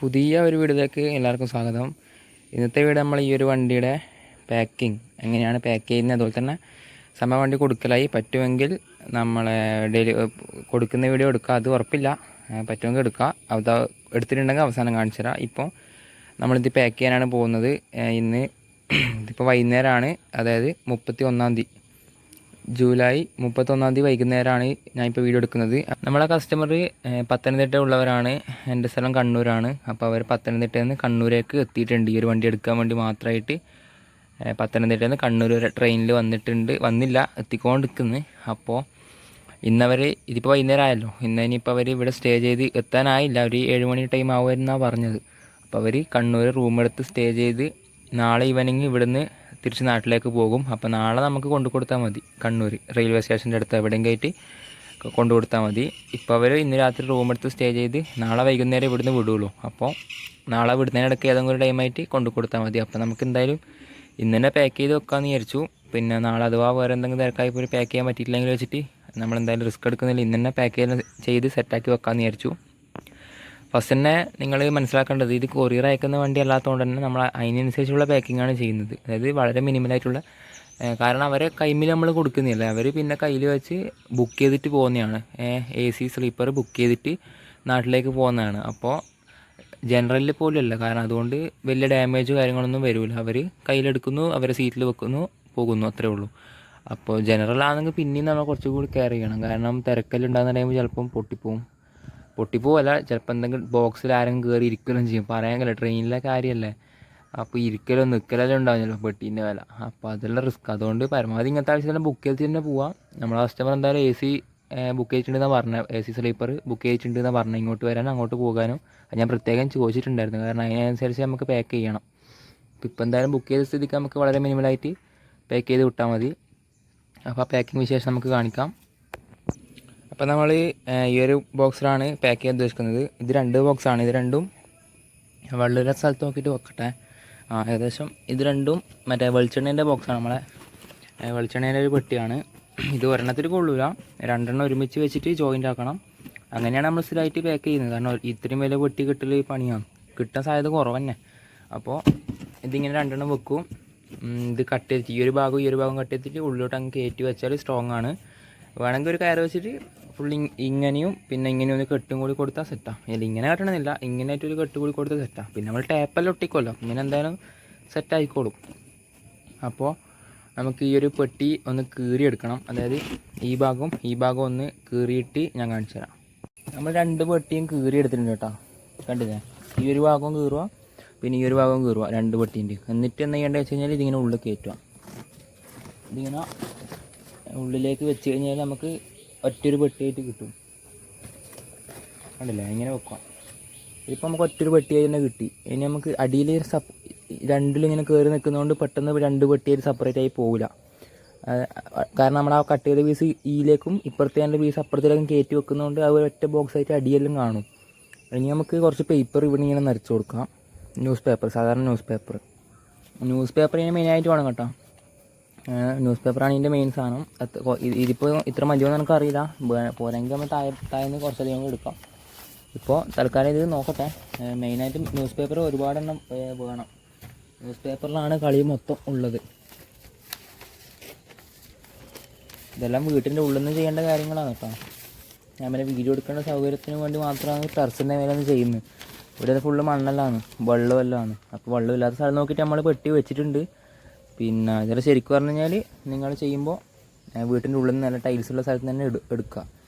പുതിയ ഒരു വീഡിയോയിലേക്ക് എല്ലാവർക്കും സ്വാഗതം. ഇന്നത്തെ വീഡിയോ നമ്മൾ ഈ ഒരു വണ്ടിയുടെ പാക്കിംഗ് എങ്ങനെയാണ് പാക്ക് ചെയ്യുന്നത്, അതുപോലെ തന്നെ വണ്ടി കൊടുക്കലായി പറ്റുമെങ്കിൽ നമ്മളെ കൊടുക്കുന്ന വീഡിയോ എടുക്കുക. അത് ഉറപ്പില്ല, പറ്റുമെങ്കിൽ എടുക്കുക. അത് എടുത്തിട്ടുണ്ടെങ്കിൽ അവസാനം കാണിച്ചു തരാം. ഇപ്പോൾ നമ്മളിത് പാക്ക് ചെയ്യാനാണ് പോകുന്നത്. ഇന്ന് ഇതിപ്പോൾ വൈകുന്നേരമാണ്, അതായത് 31-ാം തീയതി ജൂലൈ 31-ാം തീയതി വൈകുന്നേരമാണ് ഞാനിപ്പോൾ വീഡിയോ എടുക്കുന്നത്. നമ്മളെ കസ്റ്റമർ പത്തനംതിട്ട ഉള്ളവരാണ്. എൻ്റെ സ്ഥലം കണ്ണൂരാണ്. അപ്പോൾ അവർ പത്തനംതിട്ടയിൽ നിന്ന് കണ്ണൂരേക്ക് എത്തിയിട്ടുണ്ട്. ഈ ഒരു വണ്ടി എടുക്കാൻ വേണ്ടി മാത്രമായിട്ട് പത്തനംതിട്ടയിൽ നിന്ന് കണ്ണൂർ വരെ ട്രെയിനിൽ വന്നില്ല, എത്തിക്കൊണ്ടിരിക്കുന്നു. അപ്പോൾ ഇന്നവർ ഇതിപ്പോൾ വൈകുന്നേരം ആയല്ലോ, ഇന്നിപ്പോൾ അവർ ഇവിടെ സ്റ്റേ ചെയ്ത് എത്താനായില്ല. ഒരു 7 മണി ടൈം ആവുമെന്നാണ് പറഞ്ഞത്. അപ്പോൾ അവർ കണ്ണൂർ റൂമെടുത്ത് സ്റ്റേ ചെയ്ത് നാളെ ഈവനിങ് ഇവിടുന്ന് തിരിച്ച് നാട്ടിലേക്ക് പോകും. അപ്പോൾ നാളെ നമുക്ക് കൊണ്ടു കൊടുത്താൽ മതി. കണ്ണൂർ റെയിൽവേ സ്റ്റേഷൻ്റെ അടുത്ത് എവിടെയെങ്കിലും ആയിട്ട് കൊണ്ടു കൊടുത്താൽ മതി. ഇപ്പോൾ അവർ ഇന്ന് രാത്രി റൂമെടുത്ത് സ്റ്റേ ചെയ്ത് നാളെ വൈകുന്നേരം ഇവിടുന്ന് വിടുകയുള്ളൂ. അപ്പോൾ നാളെ വിടുന്നതിനിടയ്ക്ക് ഏതെങ്കിലും ഒരു ടൈമായിട്ട് കൊണ്ടു കൊടുത്താൽ മതി. അപ്പോൾ നമുക്ക് എന്തായാലും ഇന്ന് തന്നെ പാക്ക് ചെയ്ത് വെക്കാമെന്ന് വിചാരിച്ചു. പിന്നെ നാളെ അഥവാ വേറെ എന്തെങ്കിലും തിരക്കായി പോയി പാക്ക് ചെയ്യാൻ പറ്റിയില്ലെങ്കിൽ വെച്ചിട്ട് നമ്മളെന്തായാലും റിസ്ക് എടുക്കുന്നില്ല, ഇന്ന് തന്നെ പാക്ക് ചെയ്ത് സെറ്റാക്കി വെക്കാമെന്ന് വിചാരിച്ചു. ഫസ്റ്റ് തന്നെ നിങ്ങൾ മനസ്സിലാക്കേണ്ടത്, ഇത് കൊറിയർ അയക്കുന്ന വണ്ടി അല്ലാത്തതുകൊണ്ട് തന്നെ നമ്മൾ അതിനനുസരിച്ചുള്ള പാക്കിങ്ങാണ് ചെയ്യുന്നത്. അതായത് വളരെ മിനിമലായിട്ടുള്ള, കാരണം അവരെ കൈമിൽ നമ്മൾ കൊടുക്കുന്നില്ല, അവർ പിന്നെ കയ്യിൽ വെച്ച് ബുക്ക് ചെയ്തിട്ട് പോകുന്നതാണ്. AC സ്ലീപ്പർ ബുക്ക് ചെയ്തിട്ട് നാട്ടിലേക്ക് പോകുന്നതാണ്. അപ്പോൾ ജനറലിൽ പോലുമല്ല, കാരണം അതുകൊണ്ട് വലിയ ഡാമേജ് കാര്യങ്ങളൊന്നും വരില്ല. അവർ കയ്യിലെടുക്കുന്നു, അവരെ സീറ്റിൽ വെക്കുന്നു, പോകുന്നു, അത്രേ ഉള്ളൂ. അപ്പോൾ ജനറലാണെങ്കിൽ പിന്നെയും നമ്മൾ കുറച്ചുകൂടി കെയർ ചെയ്യണം. കാരണം തിരക്കല്ലുണ്ടാകുന്ന ടൈമിൽ ചിലപ്പം പൊട്ടിപ്പോവല്ല, ചിലപ്പോൾ എന്തെങ്കിലും ബോക്സിൽ ആരെങ്കിലും കയറി ഇരിക്കുകയും ചെയ്യും. പറയാൻ കഴിയില്ല, ട്രെയിനിലെ കാര്യമല്ലേ. അപ്പോൾ ഇരിക്കലോ നിൽക്കലെല്ലാം ഉണ്ടാവും ചിലപ്പോൾ പെട്ടീൻ്റെ വില. അപ്പോൾ അതെല്ലാം റിസ്ക്. അതുകൊണ്ട് പരമാവധി ഇങ്ങനത്തെ ആവശ്യമെല്ലാം ബുക്ക് ചെയ്തിട്ട് തന്നെ പോവാം. നമ്മളെ കസ്റ്റമർ എന്തായാലും AC ബുക്ക് ചെയ്തിട്ടുണ്ടെന്നാണ് പറഞ്ഞത്. AC സ്ലീപ്പർ ബുക്ക് ചെയ്തിട്ടുണ്ടെന്നാണ് പറഞ്ഞത്. ഇങ്ങോട്ട് വരാനും അങ്ങോട്ട് പോകാനും അത് ഞാൻ പ്രത്യേകം ചോദിച്ചിട്ടുണ്ടായിരുന്നു, കാരണം അതിനനുസരിച്ച് നമുക്ക് പാക്ക് ചെയ്യണം. ഇപ്പോൾ എന്തായാലും ബുക്ക് ചെയ്ത സ്ഥിതിക്ക് നമുക്ക് വളരെ മിനിമലായിട്ട് പാക്ക് ചെയ്ത് വിട്ടാൽ മതി. അപ്പോൾ ആ പാക്കിംഗ് വിശേഷം നമുക്ക് കാണിക്കാം. അപ്പോൾ നമ്മൾ ഈ ഒരു ബോക്സിലാണ് പാക്ക് ചെയ്യാൻ ഉദ്ദേശിക്കുന്നത്. ഇത് 2 ബോക്സാണ്. ഇത് രണ്ടും വെള്ളം സ്ഥലത്ത് നോക്കിയിട്ട് വെക്കട്ടെ. ഏകദേശം ഇത് രണ്ടും മറ്റേ വെളിച്ചെണ്ണേൻ്റെ ബോക്സാണ്. നമ്മളെ വെളിച്ചെണ്ണേൻ്റെ ഒരു പെട്ടിയാണ്. ഇത് ഒരെണ്ണത്തിൽ കൊള്ളൂല, 2 എണ്ണം ഒരുമിച്ച് വെച്ചിട്ട് ജോയിൻ്റ് ആക്കണം. അങ്ങനെയാണ് നമ്മൾ സ്ഥിരമായിട്ട് പാക്ക് ചെയ്യുന്നത്. കാരണം ഇത്രയും വലിയ പെട്ടി കിട്ടൽ പണിയാണ്, കിട്ടാൻ സാധ്യത കുറവ് തന്നെ. അപ്പോൾ ഇതിങ്ങനെ 2 എണ്ണം വെക്കും. ഇത് കട്ട് ചെയ്തിട്ട് ഈ ഒരു ഭാഗം കട്ട് ചെയ്തിട്ട് ഉള്ളിലോട്ട് അങ്ങ് കയറ്റി വെച്ചാൽ സ്ട്രോങ് ആണ്. വേണമെങ്കിൽ ഒരു കയറ് വെച്ചിട്ട് ഫുൾ ഇങ്ങനെയും പിന്നെ ഇങ്ങനെയും ഒന്ന് കെട്ടും കൂടി കൊടുത്താൽ സെറ്റാണ്. അല്ല ഇങ്ങനെ കെട്ടണമെന്നില്ല, ഇങ്ങനെയായിട്ടൊരു കെട്ട് കൂടി കൊടുത്താൽ സെറ്റാണ്. പിന്നെ നമ്മൾ ടേപ്പെല്ലാം ഒട്ടിക്കുമല്ലോ, ഇങ്ങനെ എന്തായാലും സെറ്റായിക്കോളും. അപ്പോൾ നമുക്ക് ഈ ഒരു പെട്ടി ഒന്ന് കീറിയെടുക്കണം. അതായത് ഈ ഭാഗം ഒന്ന് കീറിയിട്ട് ഞാൻ കാണിച്ചു തരാം. നമ്മൾ 2 പെട്ടിയും കീറിയെടുത്തിട്ടുണ്ട് കേട്ടോ, കണ്ടില്ലേ? ഈ ഒരു ഭാഗവും കീറുക, പിന്നെ ഈ ഒരു ഭാഗവും കീറുക, 2 പെട്ടീൻ്റെ. എന്നിട്ട് എന്താ ചെയ്യേണ്ടത് വെച്ച് കഴിഞ്ഞാൽ ഇതിങ്ങനെ ഉള്ളിൽ കയറ്റുക. ഇതിങ്ങനെ ഉള്ളിലേക്ക് വെച്ച് കഴിഞ്ഞാൽ നമുക്ക് ഒറ്റൊരു പെട്ടിയായിട്ട് കിട്ടും. കണ്ടില്ലേ? ഇങ്ങനെ വെക്കാം. ഇപ്പോൾ നമുക്ക് ഒറ്റൊരു പെട്ടിയായി തന്നെ കിട്ടി. ഇനി നമുക്ക് അടിയിൽ രണ്ടിലും ഇങ്ങനെ കയറി നിൽക്കുന്നതുകൊണ്ട് പെട്ടെന്ന് 2 പെട്ടിയായിട്ട് സെപ്പറേറ്റ് ആയി പോകില്ല. കാരണം നമ്മൾ ആ കട്ട് ചെയ്ത പീസ് ഈയിലേക്കും ഇപ്പുറത്തെ 2 പീസ് അപ്പുറത്തേക്കും കയറ്റി വെക്കുന്നതുകൊണ്ട് ആ ഒറ്റ ബോക്സായിട്ട് അടിയെല്ലാം കാണും. ഇനി നമുക്ക് കുറച്ച് പേപ്പർ ഇവിടെ ഇങ്ങനെ നിറച്ച് കൊടുക്കാം. സാധാരണ ന്യൂസ് പേപ്പർ ഇതിന് മെയിനായിട്ട് വേണം കേട്ടോ. ന്യൂസ് പേപ്പറാണ് ഇതിൻ്റെ മെയിൻ സാധനം. ഇതിപ്പോൾ ഇത്ര മതിയോന്ന് എനിക്കറിയില്ല, പോരെങ്കിൽ നമ്മൾ താഴേന്ന് കുറച്ചധികം എടുക്കാം. ഇപ്പോൾ തൽക്കാലം ഇത് നോക്കട്ടെ. മെയിനായിട്ട് ന്യൂസ് പേപ്പർ ഒരുപാടെണ്ണം വേണം. ന്യൂസ് പേപ്പറിലാണ് കളി മൊത്തം ഉള്ളത്. ഇതെല്ലാം വീട്ടിൻ്റെ ഉള്ളിൽ നിന്ന് ചെയ്യേണ്ട കാര്യങ്ങളാണ് കേട്ടോ. ഞാൻ പിന്നെ വീഡിയോ എടുക്കേണ്ട സൗകര്യത്തിന് വേണ്ടി മാത്രമാണ് ടെറസിൻ്റെ മേലെ നിന്ന് ചെയ്യുന്നത്. ഇവിടെ ഫുള്ള് മണ്ണെല്ലാമാണ്, വെള്ളമെല്ലാമാണ്. അപ്പോൾ വെള്ളമില്ലാത്ത സ്ഥലം നോക്കിയിട്ട് നമ്മൾ പെട്ടി വെച്ചിട്ടുണ്ട്. പിന്നെ ഇതിൽ ശരിക്കും പറഞ്ഞു കഴിഞ്ഞാൽ നിങ്ങൾ ചെയ്യുമ്പോൾ വീട്ടിൻ്റെ ഉള്ളിൽ നിന്ന് നല്ല ടൈൽസുള്ള സ്ഥലത്ത് തന്നെ എടുക്കുക.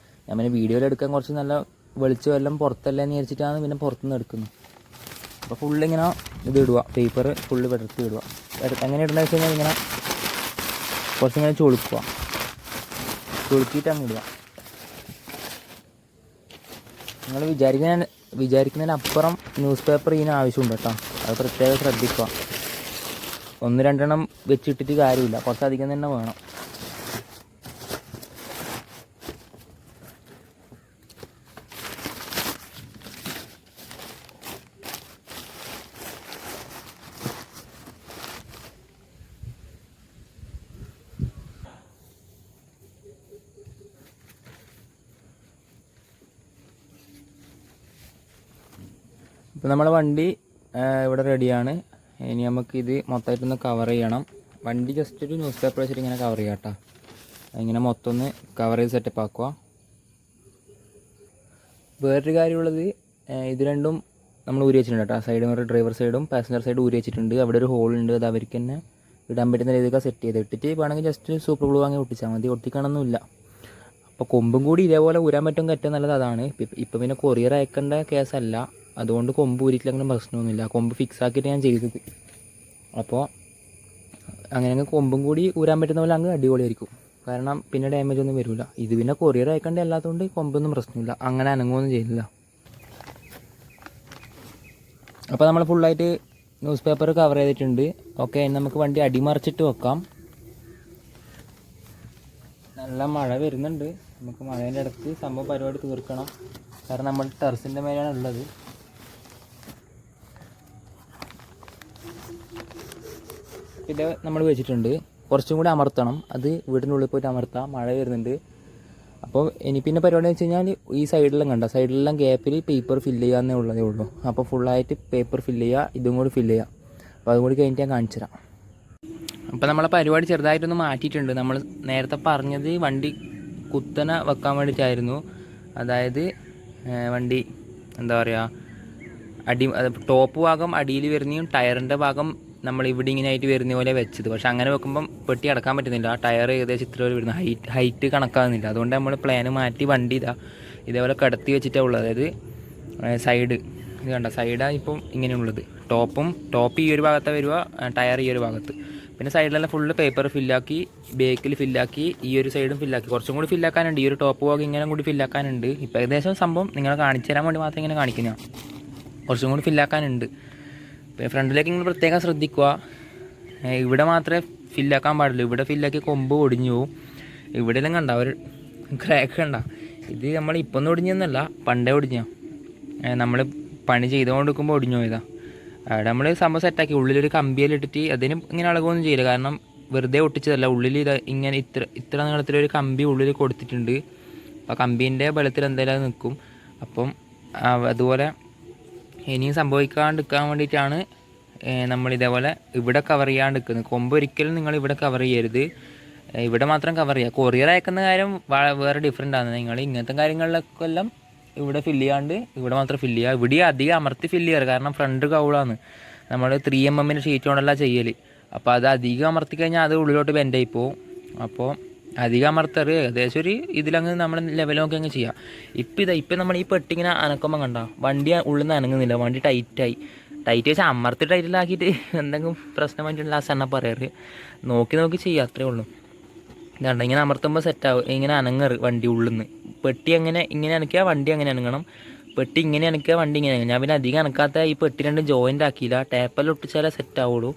ഞാൻ പിന്നെ വീഡിയോയിൽ എടുക്കാൻ കുറച്ച് നല്ല വെളിച്ചം എല്ലാം പുറത്തല്ല എന്ന് വിചാരിച്ചിട്ടാണ് പിന്നെ പുറത്തുനിന്ന് എടുക്കുന്നത്. അപ്പോൾ ഫുള്ളിങ്ങനെ ഇത് ഇടുക, പേപ്പർ ഫുള്ള് വിടർത്തി ഇടുക. എങ്ങനെ ഇടണമെന്ന് വെച്ച് കഴിഞ്ഞാൽ ഇങ്ങനെ കുറച്ചിങ്ങനെ ചുളുക്കിയിട്ട് അങ്ങ് ഇടുക. നിങ്ങൾ വിചാരിക്കുന്നതിനപ്പുറം ന്യൂസ് പേപ്പർ ഇതിന് ആവശ്യമുണ്ട് കേട്ടോ, അത് പ്രത്യേകം ശ്രദ്ധിക്കുക. 1-2 എണ്ണം വെച്ചിട്ടിട്ട് കാര്യമില്ല, കുറച്ചധികം തന്നെ വേണം. ഇപ്പോൾ നമ്മളെ വണ്ടി ഇവിടെ റെഡിയാണ്. ഇനി നമുക്കിത് മൊത്തമായിട്ടൊന്ന് കവർ ചെയ്യണം. വണ്ടി ജസ്റ്റ് ഒരു ന്യൂസ് പേപ്പർ വെച്ചിട്ട് ഇങ്ങനെ കവർ ചെയ്യാം കേട്ടോ. ഇങ്ങനെ മൊത്തം ഒന്ന് കവർ ചെയ്ത് സെറ്റപ്പ് ആക്കുക. വേറൊരു കാര്യമുള്ളത്, ഇത് രണ്ടും നമ്മൾ ഊരി വെച്ചിട്ടുണ്ട് കേട്ടോ. സൈഡ് മിറർ ഡ്രൈവർ സൈഡും പാസഞ്ചർ സൈഡും ഊരി വെച്ചിട്ടുണ്ട്. അവിടെ ഒരു ഹോളുണ്ട്, അത് അവർക്ക് തന്നെ ഇടാൻ പറ്റുന്ന രീതിക്ക് സെറ്റ് ചെയ്ത് ഇട്ടിട്ട് വേണമെങ്കിൽ ജസ്റ്റ് സൂപ്പർ ഗ്ലൂ വാങ്ങി ഒട്ടിച്ചാൽ മതി. ഒട്ടിക്കണമെന്നില്ല. അപ്പോൾ കൊമ്പും കൂടി ഇതേപോലെ ഊരാൻ പറ്റുമെങ്കിൽ ഏറ്റവും നല്ലത് അതാണ്. ഇപ്പം പിന്നെ കൊറിയർ അയക്കേണ്ട കേസല്ല, അതുകൊണ്ട് കൊമ്പ് ഊരിയിട്ടില്ലെങ്കിലും പ്രശ്നമൊന്നുമില്ല. കൊമ്പ് ഫിക്സ് ആക്കിയിട്ട് ഞാൻ ചെയ്തത്. അപ്പോൾ അങ്ങനെ കൊമ്പും കൂടി ഊരാൻ പറ്റുന്ന പോലെ അങ്ങ് അടിപൊളിയായിരിക്കും. കാരണം പിന്നെ ഡാമേജ് ഒന്നും വരില്ല. ഇത് പിന്നെ കൊറിയർ അയക്കേണ്ട അല്ലാത്തതുകൊണ്ട് കൊമ്പൊന്നും പ്രശ്നമില്ല, അങ്ങനെ അനങ്ങുമൊന്നും ചെയ്യില്ല. അപ്പോൾ നമ്മൾ ഫുള്ളായിട്ട് ന്യൂസ് പേപ്പർ കവർ ചെയ്തിട്ടുണ്ട്. ഓക്കെ, നമുക്ക് വണ്ടി അടിമറിച്ചിട്ട് വെക്കാം. നല്ല മഴ വരുന്നുണ്ട്. നമുക്ക് മഴേൻ്റെ ഇടയ്ക്ക് സംഭവം പരിപാടി തീർക്കണം. കാരണം നമ്മൾ ടെറസിൻ്റെ മേലെയാണ് ഉള്ളത്. ഇത് നമ്മൾ വെച്ചിട്ടുണ്ട്. കുറച്ചും കൂടി അമർത്തണം. അത് വീടിനുള്ളിൽ പോയിട്ട് അമർത്താം. മഴ വരുന്നുണ്ട്. അപ്പോൾ ഇനി പിന്നെ പരിപാടി എന്ന് വെച്ച് കഴിഞ്ഞാൽ ഈ സൈഡിലെല്ലാം കണ്ട സൈഡിലെല്ലാം ഗ്യാപ്പിൽ പേപ്പർ ഫില്ല് ചെയ്യാന്നേ ഉള്ളതേ ഉള്ളൂ. അപ്പോൾ ഫുള്ളായിട്ട് പേപ്പർ ഫില്ല് ചെയ്യുക, ഇതും കൂടി ഫില്ല് ചെയ്യുക. അപ്പോൾ അതും കൂടി കഴിഞ്ഞിട്ട് ഞാൻ കാണിച്ചു തരാം. അപ്പോൾ നമ്മളെ പരിപാടി ചെറുതായിട്ടൊന്ന് മാറ്റിയിട്ടുണ്ട്. നമ്മൾ നേരത്തെ പറഞ്ഞത് വണ്ടി കുത്തനെ വെക്കാൻ വേണ്ടിയിട്ടായിരുന്നു. അതായത് വണ്ടി എന്താ പറയുക, ടോപ്പ് ഭാഗം അടിയിൽ വരുന്നതും ടയറിൻ്റെ ഭാഗം നമ്മൾ ഇവിടെ ഇങ്ങനെ ആയിട്ട് വരുന്ന പോലെ വെച്ചത്. പക്ഷെ അങ്ങനെ വെക്കുമ്പം പെട്ടി അടക്കാൻ പറ്റുന്നില്ല. ആ ടയർ ഏകദേശം ഇത്ര വരെ വരുന്നു, ഹൈറ്റ് കണക്കാകുന്നില്ല. അതുകൊണ്ട് നമ്മൾ പ്ലാന് മാറ്റി വണ്ടി ഇതേപോലെ കിടത്തി വെച്ചിട്ടാണ് ഉള്ളത്. അതായത് സൈഡ് ഇത് കണ്ട സൈഡാണ് ഇപ്പം ഇങ്ങനെയുള്ളത്. ടോപ്പ് ഈ ഒരു ഭാഗത്താണ് വരിക, ടയർ ഈ ഒരു ഭാഗത്ത്. പിന്നെ സൈഡിലെല്ലാം ഫുള്ള് പേപ്പർ ഫില്ലാക്കി, ബേക്കിൽ ഫില്ലാക്കി, ഈ ഒരു സൈഡും ഫില്ലാക്കി. കുറച്ചും കൂടി ഫില്ലാക്കാനുണ്ട്. ഈ ഒരു ടോപ്പ് ഭാഗം ഇങ്ങനെ കൂടി ഫില്ലാക്കാനുണ്ട്. ഇപ്പോൾ ഏകദേശം സംഭവം നിങ്ങളെ കാണിച്ചു തരാൻ വേണ്ടി മാത്രം ഇങ്ങനെ കാണിക്കുന്ന, കുറച്ചും കൂടി ഫില്ലാക്കാനുണ്ട്. പിന്നെ ഫ്രണ്ടിലേക്ക് നിങ്ങൾ പ്രത്യേകം ശ്രദ്ധിക്കുക. ഇവിടെ മാത്രമേ ഫില്ലാക്കാൻ പാടുള്ളൂ. ഇവിടെ ഫില്ലാക്കി കൊമ്പ് ഒടിഞ്ഞു പോവും. ഇവിടെയെല്ലാം കണ്ട ഒരു ക്രാക്ക് കണ്ട. ഇത് നമ്മൾ ഇപ്പം ഒന്നും ഒടിഞ്ഞൊന്നുമല്ല, പണ്ടേ ഒടിഞ്ഞോ. നമ്മൾ പണി ചെയ്തുകൊണ്ട് നിൽക്കുമ്പോൾ ഒടിഞ്ഞു പോയതാണ്. അവിടെ നമ്മൾ സംഭവം സെറ്റാക്കി ഉള്ളിലൊരു കമ്പിയെല്ലാം ഇട്ടിട്ട് അതിന് ഇങ്ങനെ അളകൊന്നും ചെയ്യില്ല. കാരണം വെറുതെ ഒട്ടിച്ചതല്ല. ഉള്ളിൽ ഇങ്ങനെ ഇത്ര നീളത്തിലൊരു കമ്പി ഉള്ളിൽ കൊടുത്തിട്ടുണ്ട്. അപ്പോൾ കമ്പീൻ്റെ ബലത്തിൽ എന്തായാലും അത് നിൽക്കും. അപ്പം അതുപോലെ ഇനിയും സംഭവിക്കാണ്ടിരിക്കാൻ വേണ്ടിയിട്ടാണ് നമ്മളിതേപോലെ ഇവിടെ കവർ ചെയ്യാണ്ട് നിൽക്കുന്നത്. കൊമ്പ് ഒരിക്കലും നിങ്ങൾ ഇവിടെ കവർ ചെയ്യരുത്. ഇവിടെ മാത്രം കവർ ചെയ്യുക. കൊറിയർ അയക്കുന്ന കാര്യം വേറെ ഡിഫറെൻ്റ് ആണ്. നിങ്ങൾ ഇങ്ങനത്തെ കാര്യങ്ങളിലൊക്കെ എല്ലാം ഇവിടെ ഫില്ല് ചെയ്യാണ്ട് ഇവിടെ മാത്രം ഫില്ല് ചെയ്യുക. ഇവിടെ അധികം അമർത്തി ഫില്ല് ചെയ്യാറ്. കാരണം ഫ്രണ്ട് കൗളാണ്. നമ്മൾ 3mm ഷീറ്റ് കൊണ്ടല്ല ചെയ്യൽ. അപ്പോൾ അത് അധികം അമർത്തി കഴിഞ്ഞാൽ അത് ഉള്ളിലോട്ട് ബെൻഡായി പോവും. അപ്പോൾ അധികം അമർത്തറ് ഏകദേശം ഒരു ഇതിലങ്ങ് നമ്മൾ ലെവൽ നോക്കി അങ്ങ് ചെയ്യുക. ഇപ്പം നമ്മൾ ഈ പെട്ടിങ്ങനെ അനക്കുമ്പോൾ കണ്ട വണ്ടി ഉള്ളിൽ നിന്ന് അനങ്ങുന്നില്ല. വണ്ടി ടൈറ്റ് വെച്ചാൽ അമർത്തി ടൈറ്റിലാക്കിയിട്ട് എന്തെങ്കിലും പ്രശ്നം വേണ്ടിയിട്ടുള്ള ആ സെണ്ണ പറയാറ്. നോക്കി ചെയ്യുക, അത്രേ ഉള്ളൂ. ഇതാണ്ട ഇങ്ങനെ അമർത്തുമ്പോൾ സെറ്റാവും. ഇങ്ങനെ അനങ്ങറ് വണ്ടി ഉള്ളിൽ നിന്ന്. പെട്ടി ഇങ്ങനെ അനക്കുക, വണ്ടി അങ്ങനെ അനങ്ങണം. പെട്ടി ഇങ്ങനെ അനക്കുക, വണ്ടി ഇങ്ങനെ അനങ്ങും. ഞാൻ പിന്നെ അധികം അനക്കാത്ത ഈ പെട്ടി രണ്ടും ജോയിൻ്റ് ആക്കിയില്ല. ടേപ്പെല്ലാം ഒട്ടിച്ചാലേ സെറ്റ് ആവുള്ളൂ.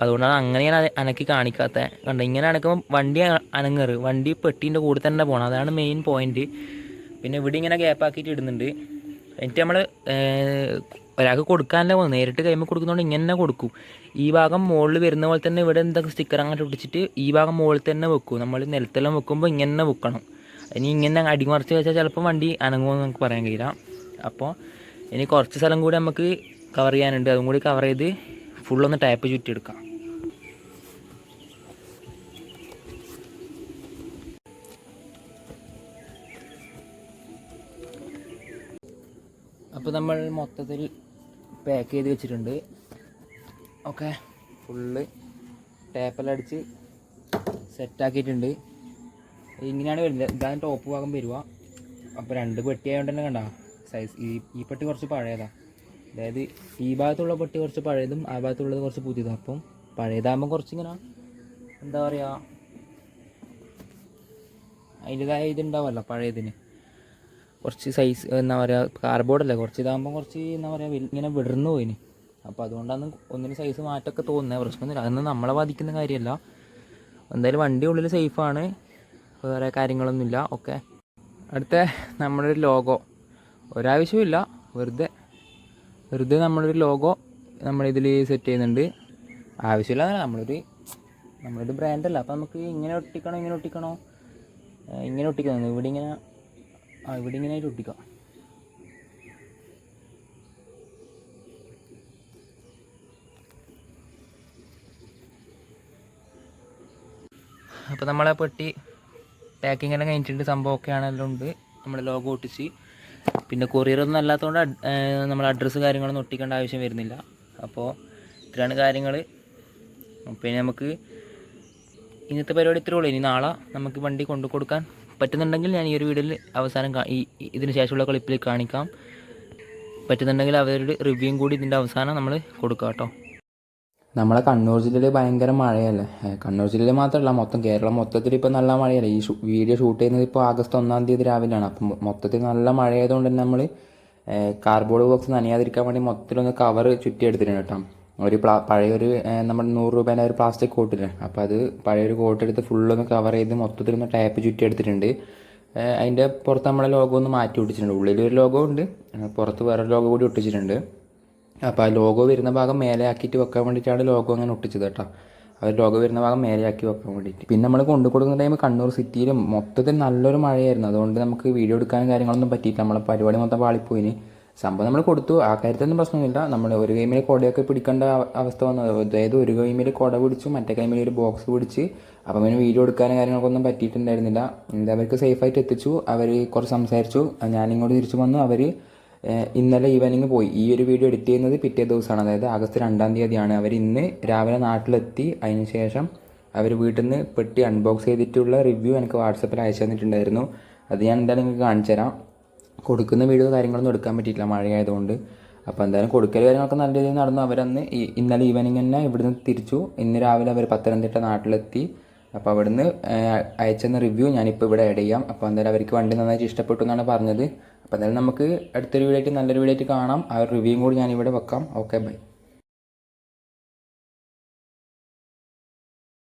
അതുകൊണ്ടാണ് അങ്ങനെ ഞാൻ അനക്കി കാണിക്കാത്ത. കണ്ട ഇങ്ങനെ അനക്കുമ്പോൾ വണ്ടി അനങ്ങറ്. വണ്ടി പെട്ടീൻ്റെ കൂടെ തന്നെ പോകണം. അതാണ് മെയിൻ പോയിൻറ്റ്. പിന്നെ ഇവിടെ ഇങ്ങനെ ഗ്യാപ്പ് ആക്കിയിട്ട് ഇടുന്നുണ്ട്. എന്നിട്ട് നമ്മൾ ഒരാൾക്ക് കൊടുക്കാനല്ലേ പോകുന്നത്. നേരിട്ട് കൈമ കൊടുക്കുന്നതുകൊണ്ട് ഇങ്ങനെ തന്നെ കൊടുക്കും. ഈ ഭാഗം മുകളിൽ വരുന്ന പോലെ തന്നെ ഇവിടെ എന്തൊക്കെ സ്റ്റിക്കർ അങ്ങോട്ട് ഒട്ടിച്ചിട്ട് ഈ ഭാഗം മുകളിൽ തന്നെ വെക്കും. നമ്മൾ നിലത്തെല്ലാം വെക്കുമ്പോൾ ഇങ്ങനെ തന്നെ വെക്കണം. ഇനി ഇങ്ങനെ അടിമറിച്ച് വെച്ചാൽ ചിലപ്പോൾ വണ്ടി അനങ്ങുമെന്ന് നമുക്ക് പറയാൻ കഴിയില്ല. അപ്പോൾ ഇനി കുറച്ച് സ്ഥലം കൂടി നമുക്ക് കവർ ചെയ്യാനുണ്ട്. അതും കൂടി കവർ ചെയ്ത് ഫുള്ളൊന്ന് ടാപ്പ് ചുറ്റിയെടുക്കാം. അപ്പോൾ നമ്മൾ മൊത്തത്തിൽ പാക്ക് ചെയ്ത് വെച്ചിട്ടുണ്ട്. ഓക്കെ, ഫുള്ള് ടേപ്പെല്ലാം അടിച്ച് സെറ്റാക്കിയിട്ടുണ്ട്. ഇങ്ങനെയാണ് വരുന്നത്. ഇതാണ് ടോപ്പ് ഭാഗം വരിക. അപ്പോൾ 2 പെട്ടി ആയതുകൊണ്ട് തന്നെ കണ്ട സൈസ് ഈ പെട്ടി കുറച്ച് പഴയതാണ്. അതായത് ഈ ഭാഗത്തുള്ള പെട്ടി കുറച്ച് പഴയതും ആ ഭാഗത്തുള്ളത് കുറച്ച് പുതിയതും. അപ്പം പഴയതാകുമ്പോൾ കുറച്ചിങ്ങനെ എന്താ പറയുക, അതിൻ്റെതായ ഇതുണ്ടാവുമല്ലോ പഴയതിന്. കുറച്ച് സൈസ് എന്താ പറയുക, കാർബോർഡല്ലേ, കുറച്ച് ഇതാകുമ്പോൾ കുറച്ച് എന്താ പറയുക ഇങ്ങനെ വിടർന്നു പോയിന്. അപ്പോൾ അതുകൊണ്ടാണ് ഒന്നിന് സൈസ് മാറ്റമൊക്കെ തോന്നുന്നത്. പ്രശ്നമൊന്നുമില്ല, അതൊന്നും നമ്മളെ ബാധിക്കുന്ന കാര്യമല്ല. എന്തായാലും വണ്ടി ഉള്ളിൽ സേഫാണ്, വേറെ കാര്യങ്ങളൊന്നുമില്ല. ഓക്കെ, അടുത്ത നമ്മുടെ ഒരു ലോഗോ. ഒരാവശ്യമില്ല, വെറുതെ നമ്മളൊരു ലോഗോ നമ്മളിതിൽ സെറ്റ് ചെയ്യുന്നുണ്ട്. ആവശ്യമില്ല, നമ്മളൊരു ബ്രാൻഡല്ല. അപ്പോൾ നമുക്ക് ഇങ്ങനെ ഒട്ടിക്കണോ ഇങ്ങനെ ഒട്ടിക്കണം. ഇവിടെ ഇങ്ങനെ ആയിട്ട് ഒട്ടിക്കാം. അപ്പോൾ നമ്മളെ പെട്ടി പാക്കിംഗ് എല്ലാം കഴിഞ്ഞിട്ടുണ്ട്, സംഭവമൊക്കെ ആണെല്ലാം ഉണ്ട്. നമ്മൾ ലോഗോ ഒട്ടിച്ച്, പിന്നെ കൊറിയറൊന്നും അല്ലാത്തതുകൊണ്ട് നമ്മൾ അഡ്രസ്സ് കാര്യങ്ങളൊന്നും ഒട്ടിക്കേണ്ട ആവശ്യം വരുന്നില്ല. അപ്പോൾ ഇത്രയാണ് കാര്യങ്ങൾ. പിന്നെ നമുക്ക് ഇന്നത്തെ പരിപാടി ഇത്രേ ഉള്ളൂ. ഇനി നാളെ നമുക്ക് വണ്ടി കൊണ്ടു കൊടുക്കാൻ പറ്റുന്നുണ്ടെങ്കിൽ ഞാൻ ഈ ഒരു വീഡിയോയിൽ അവസാനം ഇതിന് ശേഷമുള്ള ക്ലിപ്പിൽ കാണിക്കാം. പറ്റുന്നുണ്ടെങ്കിൽ അവരുടെ റിവ്യൂയും കൂടി ഇതിൻ്റെ അവസാനം നമ്മൾ കൊടുക്കാം കേട്ടോ. നമ്മളെ കണ്ണൂർ ജില്ലയിൽ ഭയങ്കര മഴയല്ലേ. കണ്ണൂർ ജില്ലയിൽ മാത്രമല്ല, മൊത്തം കേരളം മൊത്തത്തിൽ ഇപ്പോൾ നല്ല മഴയല്ലേ. ഈ വീഡിയോ ഷൂട്ട് ചെയ്യുന്നത് ഇപ്പോൾ ആഗസ്റ്റ് 1 തീയതി രാവിലെയാണ്. അപ്പം മൊത്തത്തിൽ നല്ല മഴയായതുകൊണ്ട് തന്നെ നമ്മൾ കാർഡ്ബോർഡ് ബോക്സ് നനയാതിരിക്കാൻ വേണ്ടി മൊത്തത്തിലൊന്ന് കവർ ചുറ്റിയെടുത്തിട്ടുണ്ട് കേട്ടോ. ഒരു പഴയൊരു നമ്മുടെ 100 രൂപേൻ്റെ ഒരു പ്ലാസ്റ്റിക് കോട്ടില്ലേ, അപ്പോൾ അത് പഴയൊരു കോട്ടെടുത്ത് ഫുള്ളൊന്ന് കവർ ചെയ്ത് മൊത്തത്തിലൊന്ന് ടാപ്പ് ചുറ്റിയെടുത്തിട്ടുണ്ട്. അതിൻ്റെ പുറത്ത് നമ്മളെ ലോഗോ ഒന്ന് മാറ്റി ഒട്ടിച്ചിട്ടുണ്ട്. ഉള്ളിലൊരു ലോഗോ ഉണ്ട്, പുറത്ത് വേറൊരു ലോഗോ കൂടി ഒട്ടിച്ചിട്ടുണ്ട്. അപ്പോൾ ആ ലോഗോ വരുന്ന ഭാഗം മേലെ ആക്കിയിട്ട് വെക്കാൻ വേണ്ടിയിട്ടാണ് ലോഗോ അങ്ങനെ ഒട്ടിച്ചത് കേട്ടോ. അവർ ലോഗോ വരുന്ന ഭാഗം മേലെ ആക്കി വെക്കാൻ വേണ്ടിയിട്ട്. പിന്നെ നമ്മൾ കൊണ്ടു കൊടുക്കുന്ന ടൈം കണ്ണൂർ സിറ്റിയിലും മൊത്തത്തിൽ നല്ലൊരു മഴയായിരുന്നു. അതുകൊണ്ട് നമുക്ക് വീഡിയോ എടുക്കാനും കാര്യങ്ങളൊന്നും പറ്റിയില്ല. നമ്മളെ പരിപാടി മൊത്തം പാളിപ്പോയിന്. സംഭവം നമ്മൾ കൊടുത്തു, ആ കാര്യത്തിലൊന്നും പ്രശ്നമൊന്നുമില്ല. നമ്മൾ ഒരു കൈമിൽ കുടയൊക്കെ പിടിക്കേണ്ട അവസ്ഥ വന്നത്, അതായത് ഒരു കൈമിൽ കുട പിടിച്ചു, മറ്റേ കൈമിൽ ഒരു ബോക്സ് പിടിച്ച്. അപ്പം പിന്നെ വീഡിയോ എടുക്കാനും കാര്യങ്ങൾക്കൊന്നും പറ്റിയിട്ടുണ്ടായിരുന്നില്ല. അവർക്ക് സേഫായിട്ട് എത്തിച്ചു. അവർ കുറച്ച് സംസാരിച്ചു, ഞാനിങ്ങോട്ട് തിരിച്ചു വന്നു. അവർ ഇന്നലെ ഈവനിങ് പോയി. ഈ ഒരു വീഡിയോ എഡിറ്റ് ചെയ്യുന്നത് പിറ്റേ ദിവസമാണ്, അതായത് ആഗസ്റ്റ് 2 തീയതിയാണ്. അവർ ഇന്ന് രാവിലെ നാട്ടിലെത്തി. അതിന് ശേഷം അവർ വീട്ടിൽ നിന്ന് പെട്ടി അൺബോക്സ് ചെയ്തിട്ടുള്ള റിവ്യൂ എനിക്ക് വാട്സപ്പിൽ അയച്ചു തന്നിട്ടുണ്ടായിരുന്നു. അത് ഞാൻ എന്തായാലും നിങ്ങൾക്ക് കാണിച്ചു തരാം. കൊടുക്കുന്ന വീഡിയോ കാര്യങ്ങളൊന്നും എടുക്കാൻ പറ്റിയിട്ടില്ല മഴയായതുകൊണ്ട്. അപ്പോൾ എന്തായാലും കൊടുക്കൽ കാര്യങ്ങളൊക്കെ നല്ല രീതിയിൽ നടന്നു. അവരന്ന് ഇന്നലെ ഈവനിങ് തന്നെ ഇവിടുന്ന് തിരിച്ചു. ഇന്ന് രാവിലെ അവർ പത്തനംതിട്ട നാട്ടിലെത്തി. അപ്പോൾ അവിടുന്ന് അയച്ചെന്ന റിവ്യൂ ഞാനിപ്പോൾ ഇവിടെ ആഡ് ചെയ്യാം. അപ്പോൾ എന്തായാലും അവർക്ക് വണ്ടി നന്നായിട്ട് ഇഷ്ടപ്പെട്ടു എന്നാണ് പറഞ്ഞത്. അപ്പോൾ എന്തായാലും നമുക്ക് അടുത്തൊരു വീഡിയോ ആയിട്ട് നല്ലൊരു വീഡിയോ ആയിട്ട് കാണാം. ആ റിവ്യൂയും കൂടി ഞാനിവിടെ വെക്കാം. Okay, by.